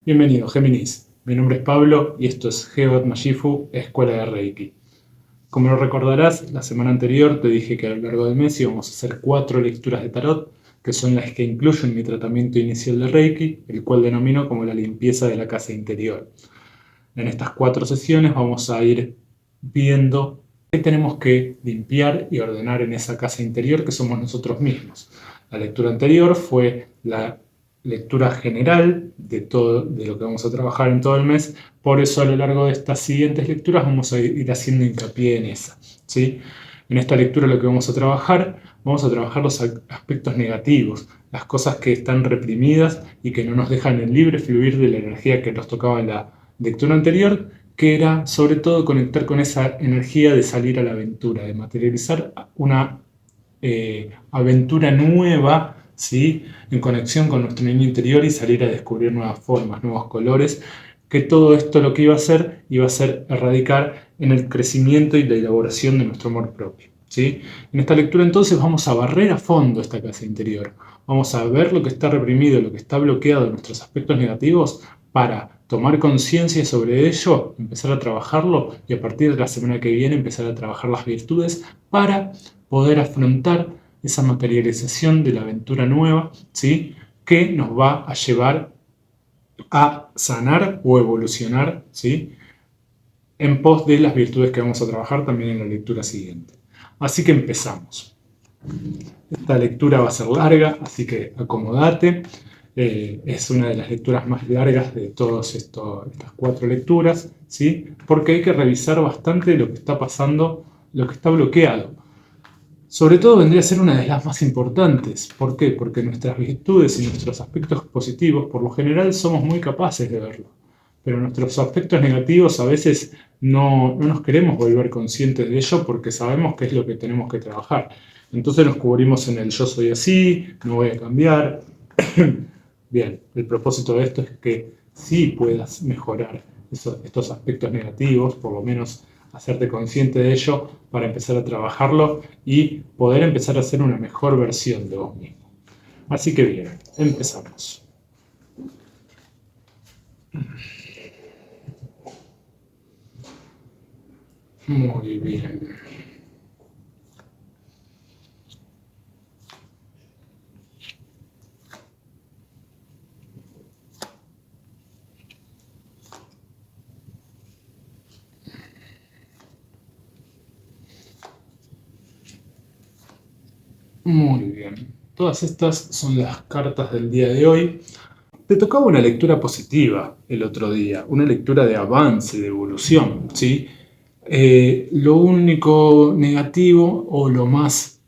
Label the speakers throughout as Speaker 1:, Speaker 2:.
Speaker 1: Bienvenido, Géminis. Mi nombre es Pablo y esto es Geot Majifu, Escuela de Reiki. Como lo recordarás, la semana anterior te dije que a lo largo del mes íbamos a hacer 4 lecturas de tarot, que son las que incluyen mi tratamiento inicial de Reiki, el cual denomino como la limpieza de la casa interior. En estas 4 sesiones vamos a ir viendo qué tenemos que limpiar y ordenar en esa casa interior que somos nosotros mismos. La lectura anterior fue la lectura general de todo de lo que vamos a trabajar en todo el mes, por eso a lo largo de estas siguientes lecturas vamos a ir haciendo hincapié en esa, ¿sí? En esta lectura lo que vamos a trabajar los aspectos negativos, las cosas que están reprimidas y que no nos dejan el libre fluir de la energía que nos tocaba en la lectura anterior, que era sobre todo conectar con esa energía de salir a la aventura, de materializar una aventura nueva, ¿sí? En conexión con nuestro niño interior y salir a descubrir nuevas formas, nuevos colores, que todo esto lo que iba a hacer erradicar en el crecimiento y la elaboración de nuestro amor propio, ¿sí? En esta lectura entonces vamos a barrer a fondo esta casa interior, vamos a ver lo que está reprimido, lo que está bloqueado en nuestros aspectos negativos para tomar conciencia sobre ello, empezar a trabajarlo y a partir de la semana que viene empezar a trabajar las virtudes para poder afrontar esa materialización de la aventura nueva, ¿sí? Que nos va a llevar a sanar o evolucionar, ¿sí? En pos de las virtudes que vamos a trabajar también en la lectura siguiente. Así que empezamos. Esta lectura va a ser larga, así que acomodate. Es una de las lecturas más largas de todas estas 4 lecturas, ¿sí? Porque hay que revisar bastante lo que está pasando, lo que está bloqueado. Sobre todo vendría a ser una de las más importantes. ¿Por qué? Porque nuestras virtudes y nuestros aspectos positivos, por lo general, somos muy capaces de verlo. Pero nuestros aspectos negativos a veces no nos queremos volver conscientes de ello porque sabemos que es lo que tenemos que trabajar. Entonces nos cubrimos en el yo soy así, no voy a cambiar. Bien, el propósito de esto es que sí puedas mejorar estos aspectos negativos, por lo menos hacerte consciente de ello para empezar a trabajarlo y poder empezar a hacer una mejor versión de vos mismo. Así que bien, empezamos. Muy bien. Muy bien. Todas estas son las cartas del día de hoy. Te tocaba una lectura positiva el otro día, una lectura de avance, de evolución, ¿sí? Lo único negativo o lo más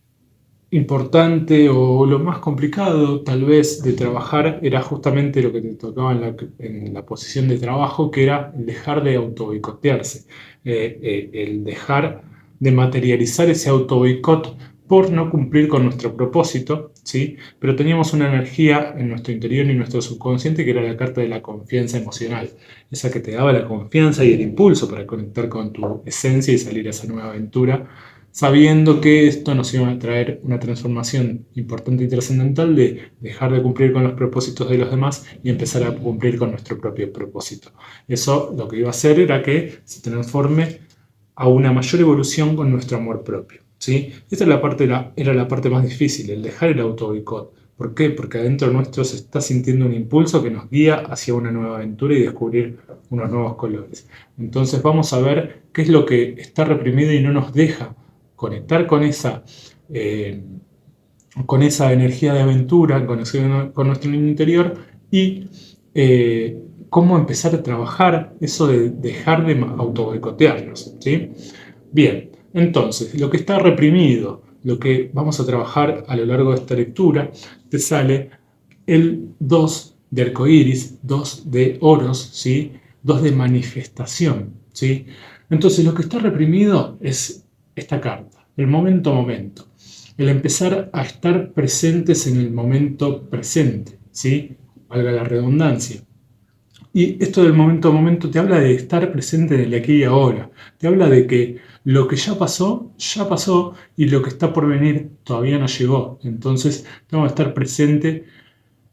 Speaker 1: importante o lo más complicado tal vez de trabajar era justamente lo que te tocaba en la posición de trabajo, que era el dejar de autoboicotearse, el dejar de materializar ese autoboicot por no cumplir con nuestro propósito, ¿sí? Pero teníamos una energía en nuestro interior y en nuestro subconsciente que era la carta de la confianza emocional, esa que te daba la confianza y el impulso para conectar con tu esencia y salir a esa nueva aventura, sabiendo que esto nos iba a traer una transformación importante y trascendental de dejar de cumplir con los propósitos de los demás y empezar a cumplir con nuestro propio propósito. Eso lo que iba a hacer era que se transforme a una mayor evolución con nuestro amor propio, ¿sí? Esta era la parte más difícil, el dejar el auto-boicot. ¿Por qué? Porque adentro nuestro se está sintiendo un impulso que nos guía hacia una nueva aventura y descubrir unos nuevos colores. Entonces vamos a ver qué es lo que está reprimido y no nos deja conectar con esa energía de aventura, con nuestro niño interior y cómo empezar a trabajar eso de dejar de autoboicotearnos, ¿sí? Bien, entonces, lo que está reprimido, lo que vamos a trabajar a lo largo de esta lectura, te sale el 2 de arcoíris, 2 de oros, ¿sí? 2 de manifestación, ¿sí? Entonces, lo que está reprimido es esta carta, el momento, el empezar a estar presentes en el momento presente, ¿sí? Valga la redundancia. Y esto del momento a momento te habla de estar presente en el aquí y ahora. Te habla de que lo que ya pasó y lo que está por venir todavía no llegó. Entonces tengo que estar presente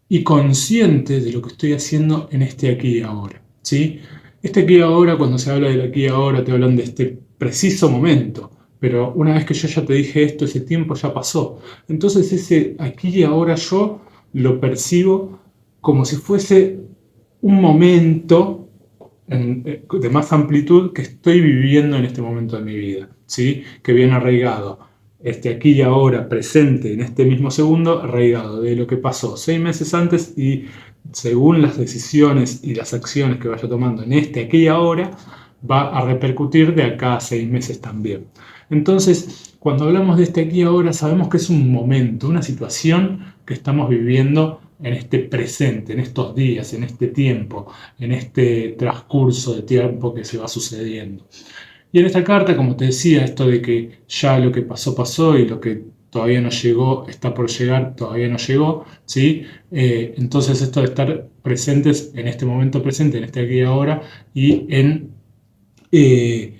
Speaker 1: y consciente de lo que estoy haciendo en este aquí y ahora, ¿sí? Este aquí y ahora, cuando se habla del aquí y ahora, te hablan de este preciso momento, pero una vez que yo ya te dije esto, ese tiempo ya pasó. Entonces ese aquí y ahora yo lo percibo como si fuese un momento de más amplitud que estoy viviendo en este momento de mi vida, ¿sí? Que viene arraigado, este aquí y ahora, presente en este mismo segundo, arraigado de lo que pasó 6 meses antes y según las decisiones y las acciones que vaya tomando en este aquí y ahora, va a repercutir de acá a 6 meses también. Entonces, cuando hablamos de este aquí y ahora, sabemos que es un momento, una situación que estamos viviendo en este presente, en estos días, en este tiempo, en este transcurso de tiempo que se va sucediendo. Y en esta carta, como te decía, esto de que ya lo que pasó pasó y lo que todavía no llegó está por llegar, todavía no llegó, ¿sí? Entonces esto de estar presentes en este momento presente, en este aquí y ahora y eh,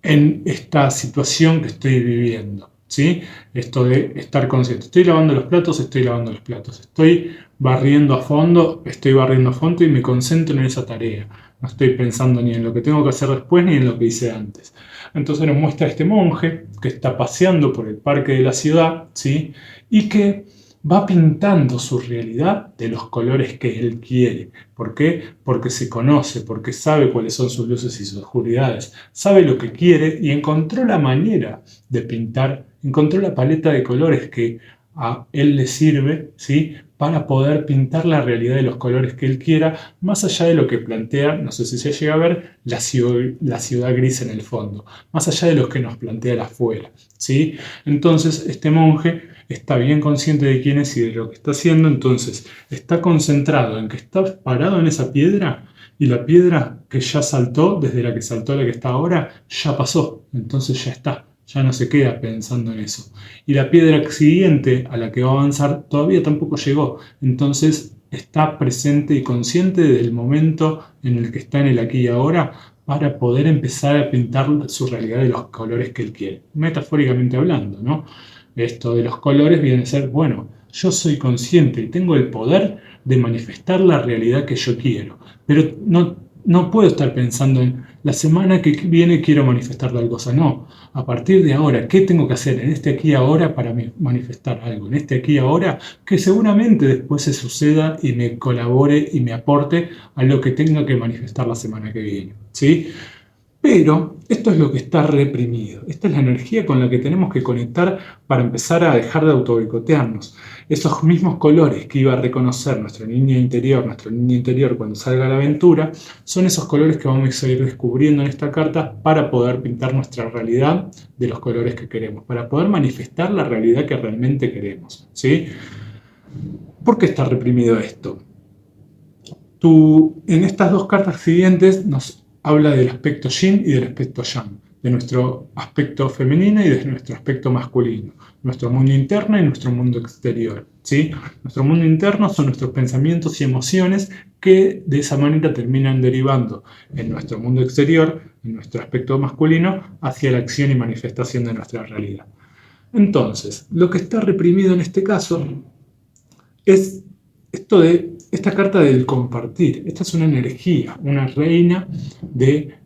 Speaker 1: en esta situación que estoy viviendo, ¿sí? Esto de estar consciente. Estoy lavando los platos, estoy lavando los platos. Estoy barriendo a fondo, estoy barriendo a fondo y me concentro en esa tarea. No estoy pensando ni en lo que tengo que hacer después ni en lo que hice antes. Entonces nos muestra este monje que está paseando por el parque de la ciudad, ¿sí? Y que va pintando su realidad de los colores que él quiere. ¿Por qué? Porque se conoce, porque sabe cuáles son sus luces y sus oscuridades, sabe lo que quiere y encontró la manera de pintar, encontró la paleta de colores que a él le sirve, ¿sí? Para poder pintar la realidad de los colores que él quiera, más allá de lo que plantea, no sé si se llega a ver, la ciudad gris en el fondo, más allá de lo que nos plantea la afuera, ¿sí? Entonces, este monje está bien consciente de quién es y de lo que está haciendo, entonces está concentrado en que está parado en esa piedra y la piedra que ya saltó, desde la que saltó a la que está ahora, ya pasó, entonces ya está, ya no se queda pensando en eso. Y la piedra siguiente a la que va a avanzar todavía tampoco llegó, entonces está presente y consciente del momento en el que está en el aquí y ahora para poder empezar a pintar su realidad de los colores que él quiere, metafóricamente hablando, ¿no? Esto de los colores viene a ser, bueno, yo soy consciente y tengo el poder de manifestar la realidad que yo quiero, pero no puedo estar pensando en la semana que viene quiero manifestar tal cosa, no. A partir de ahora, ¿qué tengo que hacer en este aquí y ahora para manifestar algo? En este aquí y ahora que seguramente después se suceda y me colabore y me aporte a lo que tenga que manifestar la semana que viene, ¿sí? Pero esto es lo que está reprimido. Esta es la energía con la que tenemos que conectar para empezar a dejar de autoboicotearnos. Esos mismos colores que iba a reconocer nuestro niño interior cuando salga a la aventura, son esos colores que vamos a ir descubriendo en esta carta para poder pintar nuestra realidad de los colores que queremos, para poder manifestar la realidad que realmente queremos, ¿sí? ¿Por qué está reprimido esto? En estas dos cartas siguientes nos habla del aspecto yin y del aspecto yang, de nuestro aspecto femenino y de nuestro aspecto masculino, nuestro mundo interno y nuestro mundo exterior, ¿sí? Nuestro mundo interno son nuestros pensamientos y emociones que de esa manera terminan derivando en nuestro mundo exterior, en nuestro aspecto masculino, hacia la acción y manifestación de nuestra realidad. Entonces, lo que está reprimido en este caso es esto de esta carta del compartir. Esta es una energía, una reina de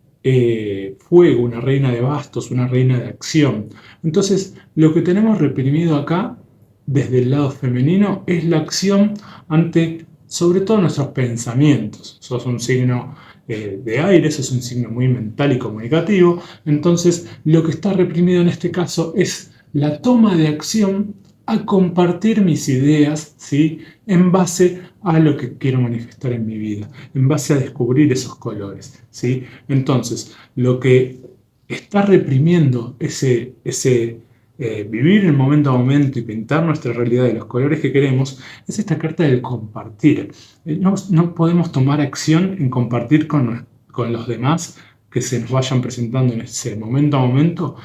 Speaker 1: fuego, una reina de bastos, una reina de acción. Entonces, lo que tenemos reprimido acá, desde el lado femenino, es la acción ante, sobre todo, nuestros pensamientos. Sos un signo de aire, sos un signo muy mental y comunicativo. Entonces, lo que está reprimido en este caso es la toma de acción a compartir mis ideas, ¿sí? En base a lo que quiero manifestar en mi vida, en base a descubrir esos colores, ¿sí? Entonces, lo que está reprimiendo ese vivir el momento a momento y pintar nuestra realidad de los colores que queremos es esta carta del compartir. No podemos tomar acción en compartir con los demás que se nos vayan presentando en ese momento a momento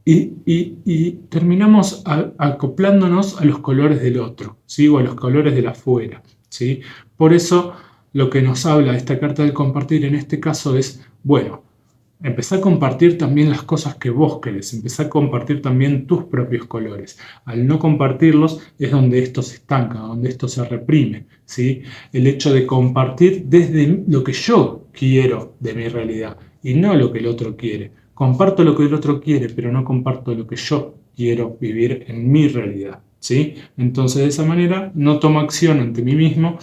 Speaker 1: y terminamos acoplándonos a los colores del otro, ¿sí? O a los colores de la afuera, ¿sí? Por eso lo que nos habla esta carta del compartir en este caso es, bueno, Empezá a compartir también las cosas que vos querés, empezá a compartir también tus propios colores. Al no compartirlos es donde esto se estanca, donde esto se reprime, ¿sí? El hecho de compartir desde lo que yo quiero de mi realidad y no lo que el otro quiere. Comparto lo que el otro quiere, pero no comparto lo que yo quiero vivir en mi realidad, ¿sí? Entonces de esa manera no tomo acción ante mí mismo,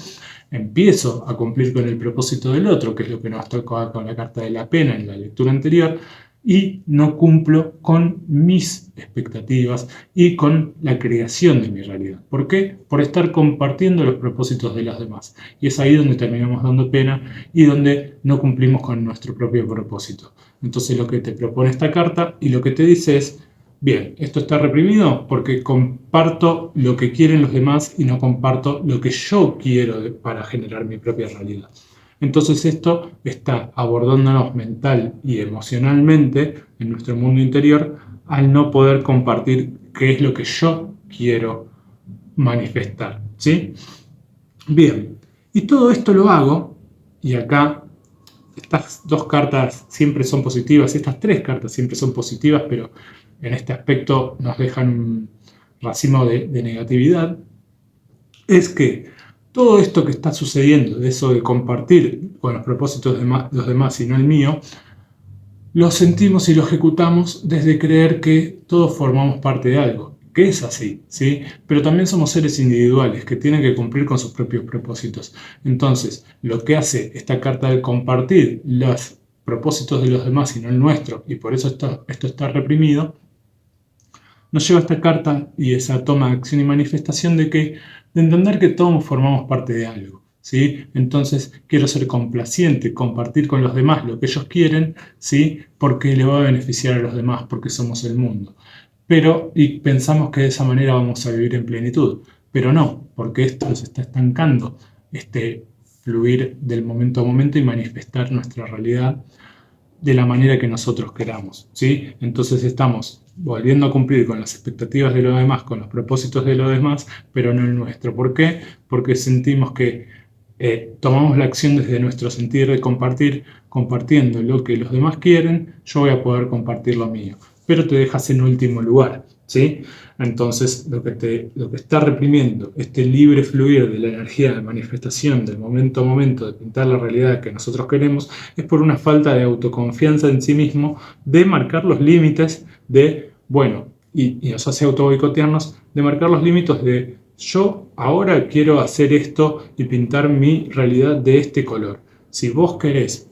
Speaker 1: empiezo a cumplir con el propósito del otro, que es lo que nos tocó con la carta de la pena en la lectura anterior, y no cumplo con mis expectativas y con la creación de mi realidad. ¿Por qué? Por estar compartiendo los propósitos de los demás. Y es ahí donde terminamos dando pena y donde no cumplimos con nuestro propio propósito. Entonces lo que te propone esta carta y lo que te dice es: bien, esto está reprimido porque comparto lo que quieren los demás y no comparto lo que yo quiero para generar mi propia realidad. Entonces esto está abordándonos mental y emocionalmente en nuestro mundo interior al no poder compartir qué es lo que yo quiero manifestar, ¿sí? Bien, y todo esto lo hago, y acá estas dos cartas siempre son positivas, estas tres cartas siempre son positivas, pero en este aspecto nos dejan un racimo de negatividad, es que todo esto que está sucediendo, de eso de compartir con los propósitos de los demás y no el mío, lo sentimos y lo ejecutamos desde creer que todos formamos parte de algo, que es así, ¿sí? Pero también somos seres individuales que tienen que cumplir con sus propios propósitos. Entonces, lo que hace esta carta de compartir los propósitos de los demás y no el nuestro, y por eso esto está reprimido, nos lleva a esta carta y esa toma de acción y manifestación de entender que todos formamos parte de algo, ¿sí? Entonces quiero ser complaciente, compartir con los demás lo que ellos quieren, ¿sí? Porque le va a beneficiar a los demás, porque somos el mundo. Y pensamos que de esa manera vamos a vivir en plenitud, pero no, porque esto nos está estancando, este fluir del momento a momento y manifestar nuestra realidad de la manera que nosotros queramos, ¿sí? Entonces estamos volviendo a cumplir con las expectativas de los demás, con los propósitos de los demás, pero no el nuestro. ¿Por qué? Porque sentimos que tomamos la acción desde nuestro sentir de compartir, compartiendo lo que los demás quieren, yo voy a poder compartir lo mío, pero te dejas en último lugar, ¿sí? Entonces lo que está reprimiendo este libre fluir de la energía de manifestación del momento a momento de pintar la realidad que nosotros queremos es por una falta de autoconfianza en sí mismo, de marcar los límites y nos hace auto boicotearnos, de marcar los límites de yo ahora quiero hacer esto y pintar mi realidad de este color. Si vos querés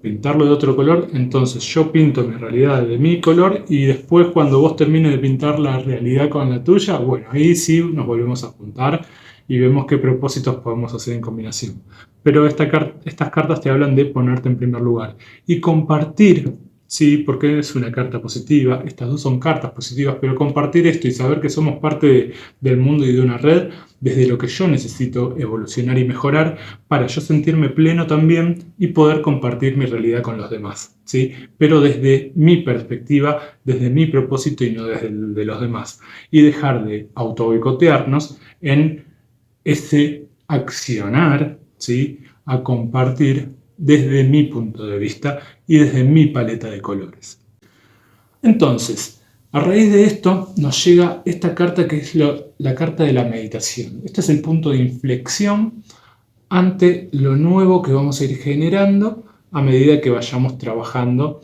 Speaker 1: pintarlo de otro color, entonces yo pinto mi realidad de mi color y después cuando vos termines de pintar la realidad con la tuya, bueno, ahí sí nos volvemos a juntar y vemos qué propósitos podemos hacer en combinación. Pero estas cartas te hablan de ponerte en primer lugar y compartir, sí, porque es una carta positiva, estas dos son cartas positivas, pero compartir esto y saber que somos parte del mundo y de una red desde lo que yo necesito evolucionar y mejorar para yo sentirme pleno también y poder compartir mi realidad con los demás, ¿sí? Pero desde mi perspectiva, desde mi propósito y no desde el de los demás. Y dejar de auto boicotearnos en ese accionar, ¿sí? A compartir desde mi punto de vista y desde mi paleta de colores. Entonces, a raíz de esto nos llega esta carta que es la carta de la meditación. Este es el punto de inflexión ante lo nuevo que vamos a ir generando a medida que vayamos trabajando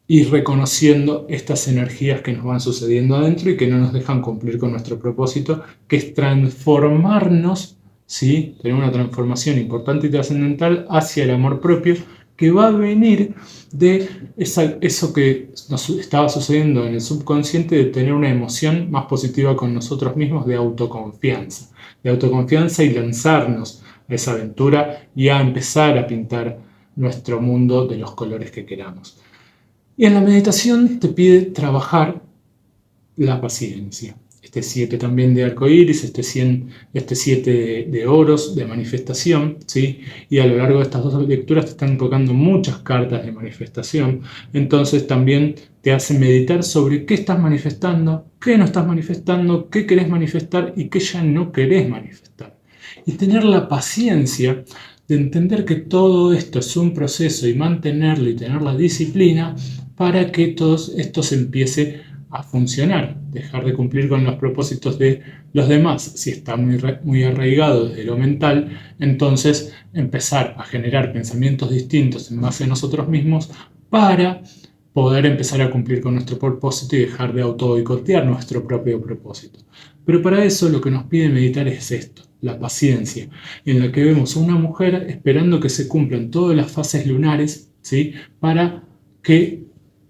Speaker 1: y reconociendo estas energías que nos van sucediendo adentro y que no nos dejan cumplir con nuestro propósito, que es transformarnos, ¿sí? Tener una transformación importante y trascendental hacia el amor propio, que va a venir de eso que nos estaba sucediendo en el subconsciente, de tener una emoción más positiva con nosotros mismos, de autoconfianza y lanzarnos a esa aventura y a empezar a pintar nuestro mundo de los colores que queramos. Y en la meditación te pide trabajar la paciencia. Este 7 también de arcoíris, este 7 de oros, de manifestación, ¿sí? Y a lo largo de estas dos lecturas te están tocando muchas cartas de manifestación. Entonces también te hacen meditar sobre qué estás manifestando, qué no estás manifestando, qué querés manifestar y qué ya no querés manifestar. Y tener la paciencia de entender que todo esto es un proceso y mantenerlo y tener la disciplina para que todo esto se empiece a funcionar, dejar de cumplir con los propósitos de los demás. Si está muy arraigado desde lo mental, entonces empezar a generar pensamientos distintos en base a nosotros mismos para poder empezar a cumplir con nuestro propósito y dejar de auto boicotear nuestro propio propósito. Pero para eso lo que nos pide meditar es esto, la paciencia, en la que vemos a una mujer esperando que se cumplan todas las fases lunares, ¿sí? Para que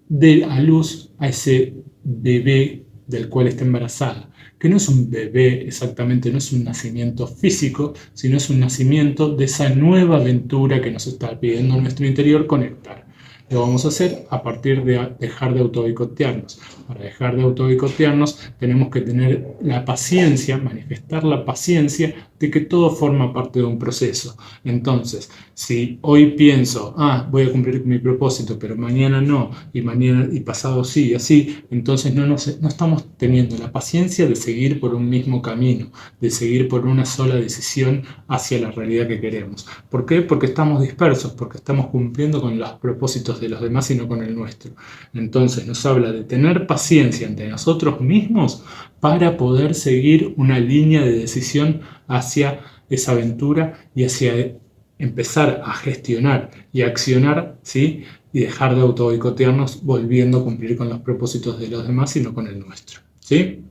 Speaker 1: dé a luz a ese bebé del cual está embarazada, que no es un bebé exactamente, no es un nacimiento físico, sino es un nacimiento de esa nueva aventura que nos está pidiendo nuestro interior conectar. Lo vamos a hacer a partir de dejar de autoboicotearnos. Para dejar de autoboicotearnos tenemos que tener la paciencia, manifestar la paciencia de que todo forma parte de un proceso. Entonces, si hoy pienso, voy a cumplir mi propósito, pero mañana no, y mañana y pasado sí, y así, entonces no estamos teniendo la paciencia de seguir por un mismo camino, de seguir por una sola decisión hacia la realidad que queremos. ¿Por qué? Porque estamos dispersos, porque estamos cumpliendo con los propósitos de los demás y no con el nuestro. Entonces nos habla de tener paciencia ante nosotros mismos para poder seguir una línea de decisión hacia esa aventura y hacia empezar a gestionar y accionar, ¿sí? Y dejar de autoboicotearnos volviendo a cumplir con los propósitos de los demás y no con el nuestro, ¿sí?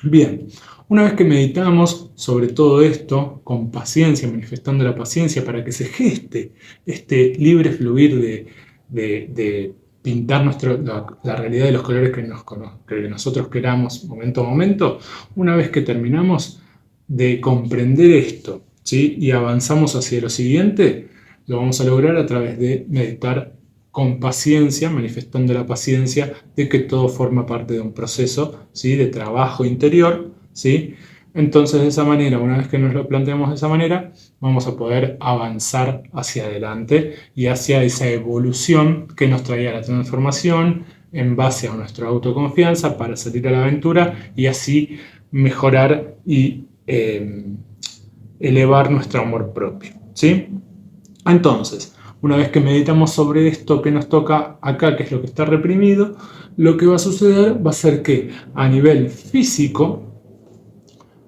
Speaker 1: Bien, una vez que meditamos sobre todo esto, con paciencia, manifestando la paciencia para que se geste este libre fluir de pintar la realidad de los colores que nosotros queramos momento a momento, una vez que terminamos de comprender esto, ¿sí? Y avanzamos hacia lo siguiente, lo vamos a lograr a través de meditar con paciencia, manifestando la paciencia de que todo forma parte de un proceso, ¿sí? De trabajo interior, ¿sí? Entonces, de esa manera, una vez que nos lo planteamos de esa manera, vamos a poder avanzar hacia adelante y hacia esa evolución que nos traía la transformación en base a nuestra autoconfianza para salir a la aventura y así mejorar y elevar nuestro amor propio, ¿sí? Entonces, una vez que meditamos sobre esto que nos toca acá, que es lo que está reprimido, lo que va a suceder va a ser que a nivel físico,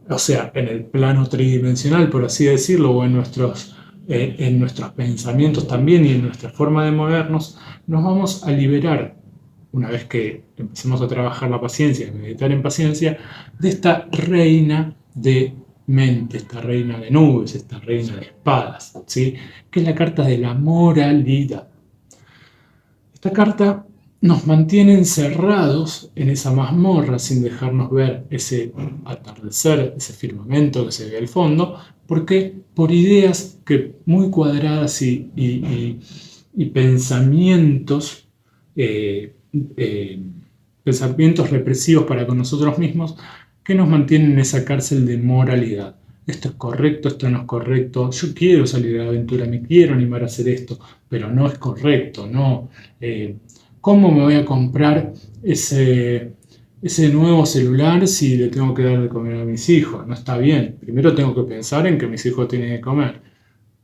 Speaker 1: o sea, en el plano tridimensional, por así decirlo, o en nuestros pensamientos también y en nuestra forma de movernos, nos vamos a liberar, una vez que empecemos a trabajar la paciencia, a meditar en paciencia, de esta reina de mente, esta reina de nubes, esta reina de espadas, ¿sí? Que es la carta de la moralidad. Esta carta nos mantiene encerrados en esa mazmorra sin dejarnos ver ese atardecer, ese firmamento que se ve al fondo, porque por ideas que muy cuadradas y pensamientos, pensamientos represivos para con nosotros mismos que nos mantienen en esa cárcel de moralidad. Esto es correcto, esto no es correcto, yo quiero salir a la aventura, me quiero animar a hacer esto, pero no es correcto, no. ¿Cómo me voy a comprar ese nuevo celular si le tengo que dar de comer a mis hijos? No está bien. Primero tengo que pensar en que mis hijos tienen que comer.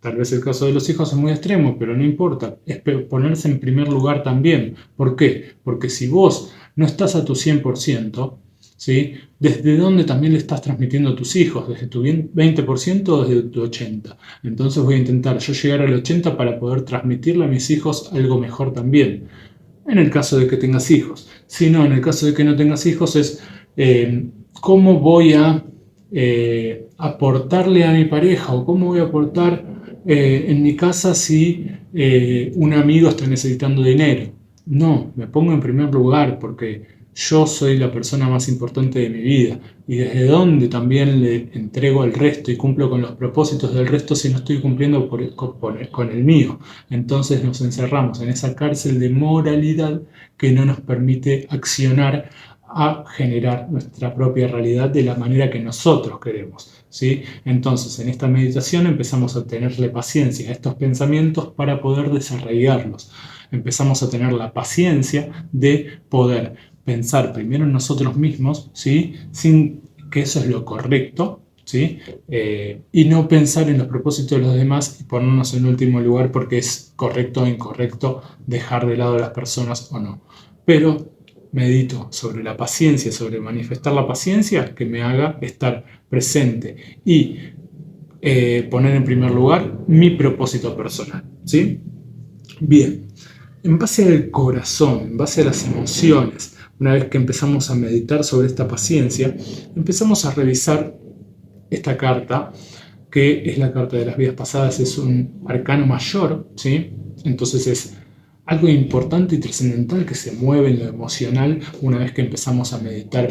Speaker 1: Tal vez el caso de los hijos es muy extremo, pero no importa. Es ponerse en primer lugar también. ¿Por qué? Porque si vos no estás a tu 100%, ¿sí? ¿Desde dónde también le estás transmitiendo a tus hijos? ¿Desde tu 20% o desde tu 80%? Entonces voy a intentar yo llegar al 80% para poder transmitirle a mis hijos algo mejor también. En el caso de que tengas hijos. Si no, en el caso de que no tengas hijos es cómo voy a aportarle a mi pareja o cómo voy a aportar en mi casa si un amigo está necesitando dinero. No, me pongo en primer lugar porque yo soy la persona más importante de mi vida y desde donde también le entrego al resto y cumplo con los propósitos del resto si no estoy cumpliendo con el mío. Entonces nos encerramos en esa cárcel de moralidad que no nos permite accionar a generar nuestra propia realidad de la manera que nosotros queremos, ¿sí? Entonces, en esta meditación empezamos a tenerle paciencia a estos pensamientos para poder desarraigarlos. Empezamos a tener la paciencia de poder pensar primero en nosotros mismos, ¿sí? Sin que eso es lo correcto, ¿sí? Y no pensar en los propósitos de los demás y ponernos en último lugar porque es correcto o incorrecto dejar de lado a las personas o no. Pero medito sobre la paciencia, sobre manifestar la paciencia que me haga estar presente y poner en primer lugar mi propósito personal, ¿sí? Bien, en base al corazón, en base a las emociones, una vez que empezamos a meditar sobre esta paciencia, empezamos a revisar esta carta, que es la carta de las vidas pasadas, es un arcano mayor, ¿sí? Entonces es algo importante y trascendental que se mueve en lo emocional una vez que empezamos a meditar,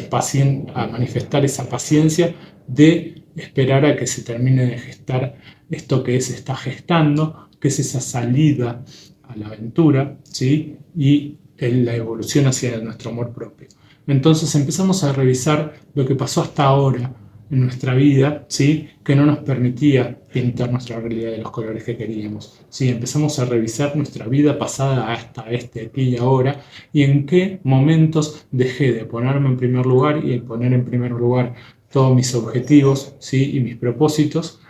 Speaker 1: a manifestar esa paciencia de esperar a que se termine de gestar esto que se está gestando, que es esa salida a la aventura, ¿sí? Y la evolución hacia nuestro amor propio. Entonces empezamos a revisar lo que pasó hasta ahora en nuestra vida, ¿sí? Que no nos permitía pintar nuestra realidad de los colores que queríamos. ¿Sí? Empezamos a revisar nuestra vida pasada hasta aquí y ahora y en qué momentos dejé de ponerme en primer lugar y poner en primer lugar todos mis objetivos, ¿sí? Y mis propósitos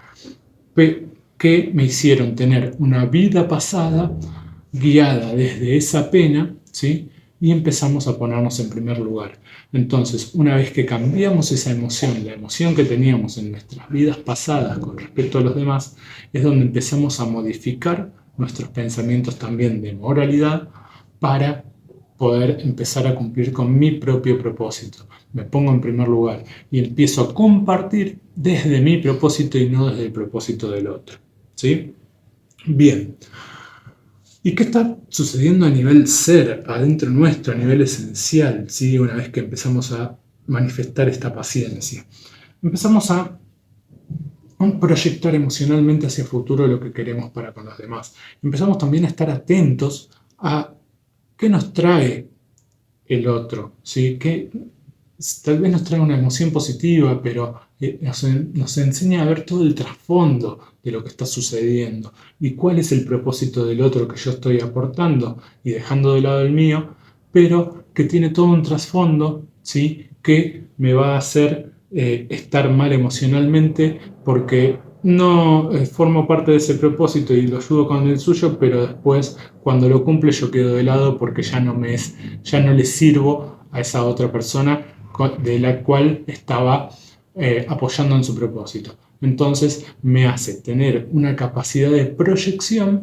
Speaker 1: que me hicieron tener una vida pasada guiada desde esa pena, ¿sí? Y empezamos a ponernos en primer lugar. Entonces, una vez que cambiamos esa emoción, la emoción que teníamos en nuestras vidas pasadas con respecto a los demás, es donde empezamos a modificar nuestros pensamientos también de moralidad para poder empezar a cumplir con mi propio propósito. Me pongo en primer lugar y empiezo a compartir desde mi propósito y no desde el propósito del otro. ¿Sí? Bien. ¿Y qué está sucediendo a nivel ser, adentro nuestro, a nivel esencial, ¿sí? Una vez que empezamos a manifestar esta paciencia? Empezamos a proyectar emocionalmente hacia el futuro lo que queremos para con los demás. Empezamos también a estar atentos a qué nos trae el otro, ¿sí? Que tal vez nos trae una emoción positiva, pero nos enseña a ver todo el trasfondo de lo que está sucediendo y cuál es el propósito del otro que yo estoy aportando y dejando de lado el mío, pero que tiene todo un trasfondo, ¿sí? Que me va a hacer estar mal emocionalmente porque no formo parte de ese propósito y lo ayudo con el suyo, pero después cuando lo cumple yo quedo de lado porque ya no le sirvo a esa otra persona de la cual estaba apoyando en su propósito. Entonces me hace tener una capacidad de proyección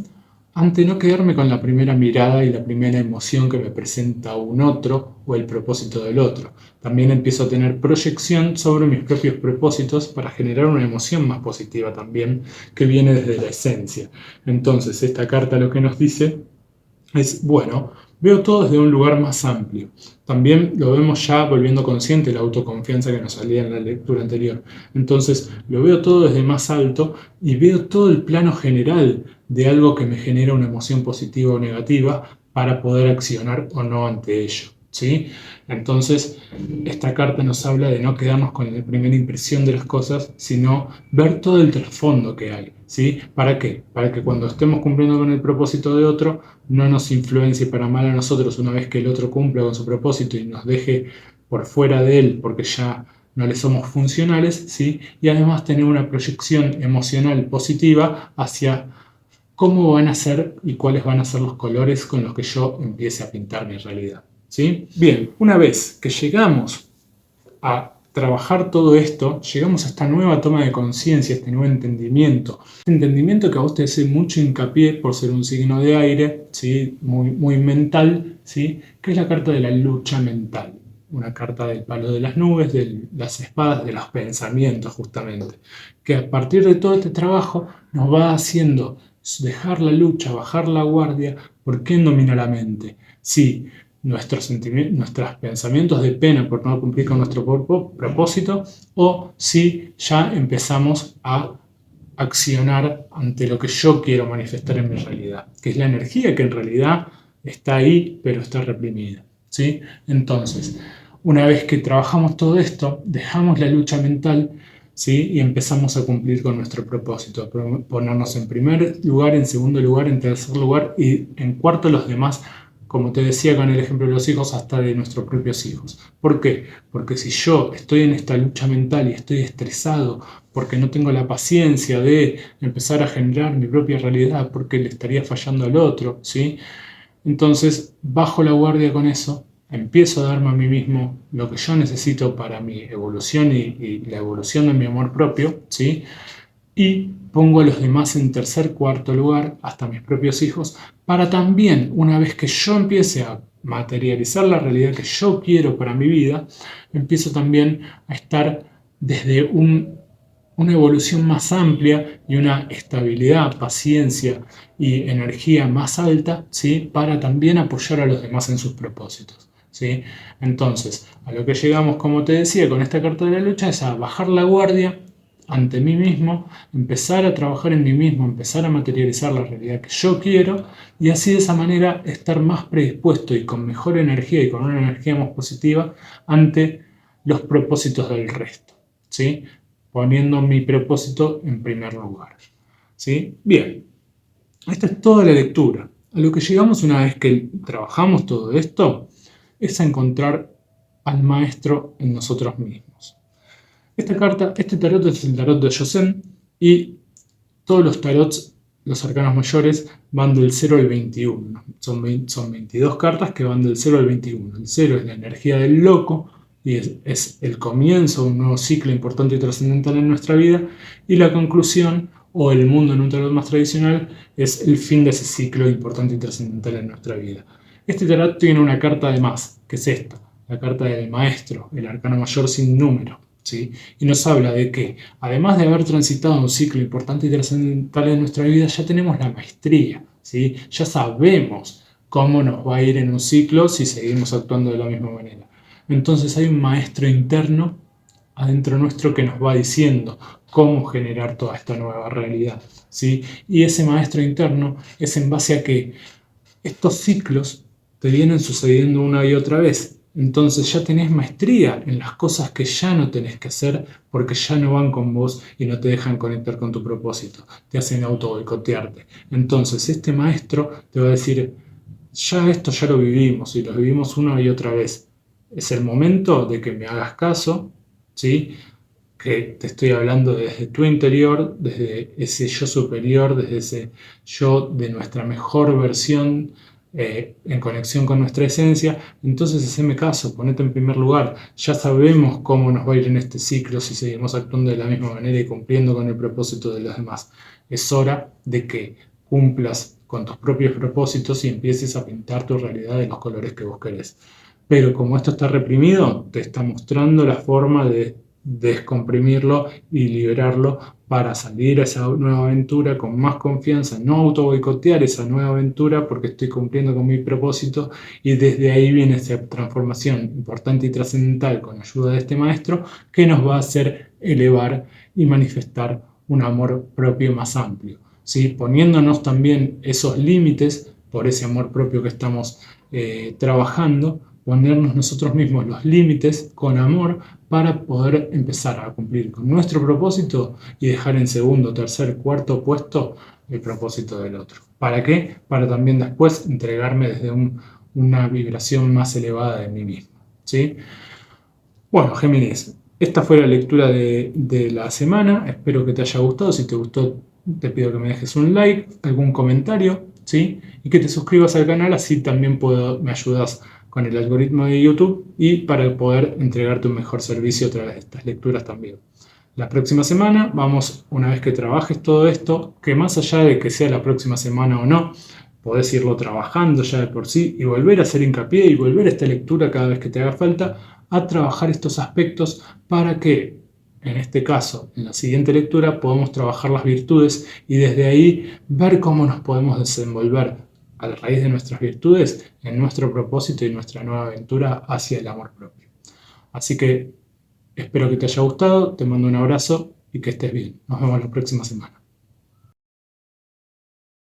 Speaker 1: ante no quedarme con la primera mirada y la primera emoción que me presenta un otro o el propósito del otro. También empiezo a tener proyección sobre mis propios propósitos para generar una emoción más positiva también que viene desde la esencia. Entonces esta carta lo que nos dice es, bueno, veo todo desde un lugar más amplio. También lo vemos ya volviendo consciente la autoconfianza que nos salía en la lectura anterior. Entonces lo veo todo desde más alto y veo todo el plano general de algo que me genera una emoción positiva o negativa para poder accionar o no ante ello. ¿Sí? Entonces, esta carta nos habla de no quedarnos con la primera impresión de las cosas, sino ver todo el trasfondo que hay. ¿Sí? ¿Para qué? Para que cuando estemos cumpliendo con el propósito de otro, no nos influencie para mal a nosotros una vez que el otro cumpla con su propósito y nos deje por fuera de él porque ya no le somos funcionales, ¿sí? Y además tener una proyección emocional positiva hacia cómo van a ser y cuáles van a ser los colores con los que yo empiece a pintar mi realidad. ¿Sí? Bien, una vez que llegamos a trabajar todo esto, llegamos a esta nueva toma de conciencia, este nuevo entendimiento. Este entendimiento que a vos te hace mucho hincapié por ser un signo de aire, ¿sí? Muy mental, ¿sí? Que es la carta de la lucha mental. Una carta del palo de las nubes, de las espadas, de los pensamientos justamente. Que a partir de todo este trabajo nos va haciendo dejar la lucha, bajar la guardia. ¿Por qué domina la mente? Sí, nuestros pensamientos de pena por no cumplir con nuestro propósito, o si ya empezamos a accionar ante lo que yo quiero manifestar en mi realidad, que es la energía que en realidad está ahí, pero está reprimida. ¿Sí? Entonces, una vez que trabajamos todo esto, dejamos la lucha mental, ¿sí? Y empezamos a cumplir con nuestro propósito, ponernos en primer lugar, en segundo lugar, en tercer lugar y en cuarto los demás como te decía con el ejemplo de los hijos, hasta de nuestros propios hijos. ¿Por qué? Porque si yo estoy en esta lucha mental y estoy estresado porque no tengo la paciencia de empezar a generar mi propia realidad, porque le estaría fallando al otro, ¿sí? Entonces bajo la guardia con eso, empiezo a darme a mí mismo lo que yo necesito para mi evolución y la evolución de mi amor propio, ¿sí? Y pongo a los demás en tercer, cuarto lugar, hasta mis propios hijos, para también, una vez que yo empiece a materializar la realidad que yo quiero para mi vida, empiezo también a estar desde una evolución más amplia y una estabilidad, paciencia y energía más alta, ¿sí? Para también apoyar a los demás en sus propósitos, ¿sí? Entonces, a lo que llegamos, como te decía, con esta carta de la lucha es a bajar la guardia ante mí mismo, empezar a trabajar en mí mismo, empezar a materializar la realidad que yo quiero y así de esa manera estar más predispuesto y con mejor energía y con una energía más positiva ante los propósitos del resto, ¿sí? Poniendo mi propósito en primer lugar, ¿sí? Bien, esta es toda la lectura. A lo que llegamos una vez que trabajamos todo esto es a encontrar al maestro en nosotros mismos. Esta carta, este tarot es el tarot de Josen y todos los tarots, los arcanos mayores, van del 0 al 21. Son 22 cartas que van del 0 al 21. El 0 es la energía del loco y es el comienzo de un nuevo ciclo importante y trascendental en nuestra vida. Y la conclusión, o el mundo en un tarot más tradicional, es el fin de ese ciclo importante y trascendental en nuestra vida. Este tarot tiene una carta de más, que es esta, la carta del maestro, el arcano mayor sin número. ¿Sí? Y nos habla de que, además de haber transitado un ciclo importante y trascendental en nuestra vida, ya tenemos la maestría, ¿sí? Ya sabemos cómo nos va a ir en un ciclo si seguimos actuando de la misma manera. Entonces hay un maestro interno adentro nuestro que nos va diciendo cómo generar toda esta nueva realidad, ¿sí? Y ese maestro interno es en base a que estos ciclos te vienen sucediendo una y otra vez. Entonces ya tenés maestría en las cosas que ya no tenés que hacer porque ya no van con vos y no te dejan conectar con tu propósito. Te hacen auto boicotearte. Entonces este maestro te va a decir, ya esto ya lo vivimos y lo vivimos una y otra vez. Es el momento de que me hagas caso, ¿sí? Que te estoy hablando desde tu interior, desde ese yo superior, desde ese yo de nuestra mejor versión, en conexión con nuestra esencia. Entonces haceme caso, ponete en primer lugar. Ya sabemos cómo nos va a ir en este ciclo si seguimos actuando de la misma manera y cumpliendo con el propósito de los demás. Es hora de que cumplas con tus propios propósitos y empieces a pintar tu realidad de los colores que vos querés. Pero como esto está reprimido, te está mostrando la forma de descomprimirlo y liberarlo para salir a esa nueva aventura con más confianza, no auto boicotear esa nueva aventura porque estoy cumpliendo con mi propósito y desde ahí viene esa transformación importante y trascendental con ayuda de este maestro que nos va a hacer elevar y manifestar un amor propio más amplio, ¿sí? Poniéndonos también esos límites por ese amor propio que estamos trabajando, ponernos nosotros mismos los límites con amor para poder empezar a cumplir con nuestro propósito y dejar en segundo, tercer, cuarto puesto el propósito del otro. ¿Para qué? Para también después entregarme desde una vibración más elevada de mí mismo, ¿sí? Bueno, Géminis, esta fue la lectura de la semana. Espero que te haya gustado. Si te gustó, te pido que me dejes un like, algún comentario, ¿sí? Y que te suscribas al canal, así también me ayudas con el algoritmo de YouTube y para poder entregarte un mejor servicio a través de estas lecturas también. La próxima semana vamos, una vez que trabajes todo esto, que más allá de que sea la próxima semana o no, podés irlo trabajando ya de por sí y volver a hacer hincapié y volver a esta lectura cada vez que te haga falta a trabajar estos aspectos para que, en este caso, en la siguiente lectura, podamos trabajar las virtudes y desde ahí ver cómo nos podemos desenvolver a raíz de nuestras virtudes en nuestro propósito y nuestra nueva aventura hacia el amor propio. Así que espero que te haya gustado, te mando un abrazo y que estés bien. Nos vemos la próxima semana.